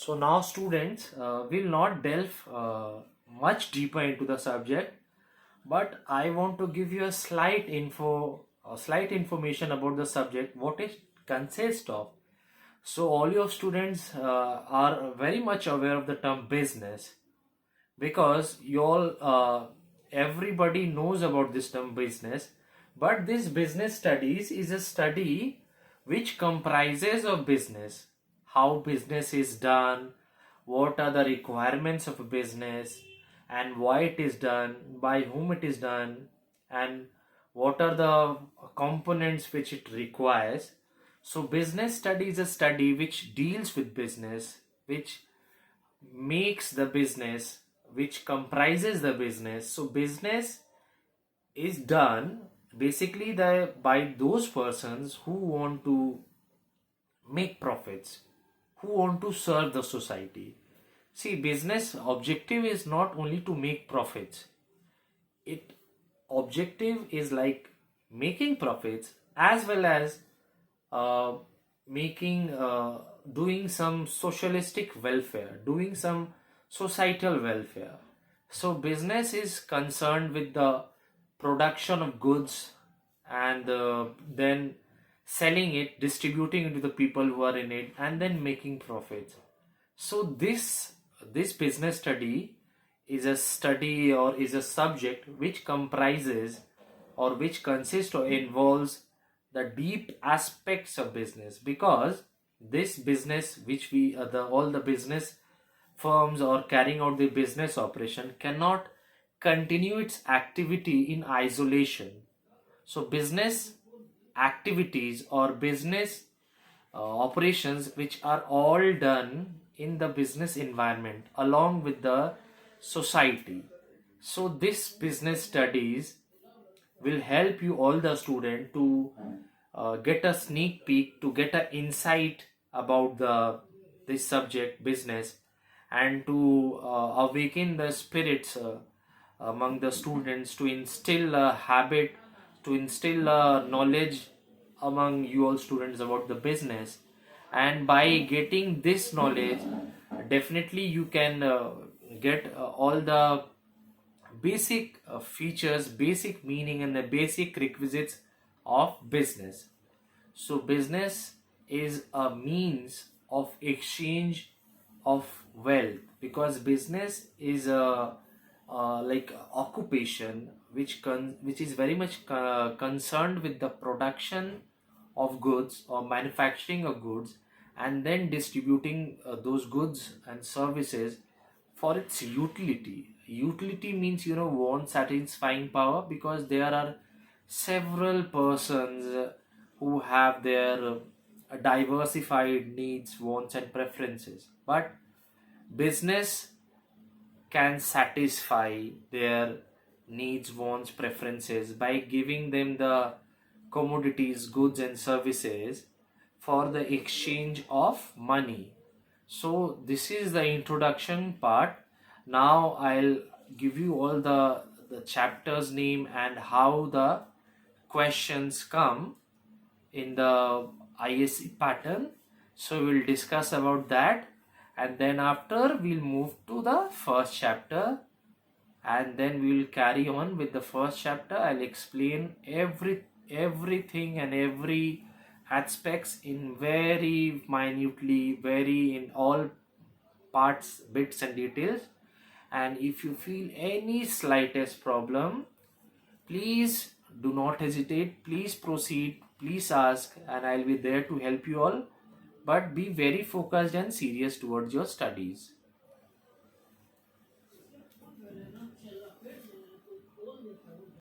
So now students will not delve much deeper into the subject, but I want to give you a slight information about the subject, what it consists of. So all your students are very much aware of the term business because you all everybody knows about this term business, but this business studies is a study which comprises of business, how business is done, what are the requirements of a business, and why it is done, by whom it is done, and what are the components which it requires. So business study is a study which deals with business, which makes the business, which comprises the business. So business is done basically by those persons who want to make profits, who want to serve the society. See, business objective is not only to make profits. It objective is like making profits as well as uh, making doing some socialistic welfare, doing some societal welfare. So business is concerned with the production of goods and then selling it, distributing it to the people who are in it, and then making profits. So this business study is a study or is a subject which comprises or which consists or involves the deep aspects of business, because this business which we the all the business firms or carrying out the business operation cannot continue its activity in isolation. So business activities or business operations which are all done in the business environment along with the society. So this business studies will help you all the student to get a sneak peek, to get an insight about the this subject business, and to awaken the spirits among the students, to instill a habit, to instill knowledge among you all students about the business. And by getting this knowledge, definitely you can get all the basic features, basic meaning, and the basic requisites of business. So, business is a means of exchange of wealth, because business is a like occupation which is very much concerned with the production of goods or manufacturing of goods, and then distributing those goods and services for its utility. Utility means, want satisfying power, because there are several persons who have their diversified needs, wants, and preferences. But business can satisfy their needs, wants, preferences by giving them the commodities, goods, and services for the exchange of money. So, this is the introduction part. Now, I'll give you all the chapter's name and how the questions come in the ISC pattern. So we'll discuss about that, and then after we'll move to the first chapter, and then we'll carry on with the first chapter. I'll explain everything and every aspects in very minutely, very in all parts, bits, and details. And if you feel any slightest problem, please do not hesitate, please proceed, please ask, and I'll be there to help you all. But be very focused and serious towards your studies.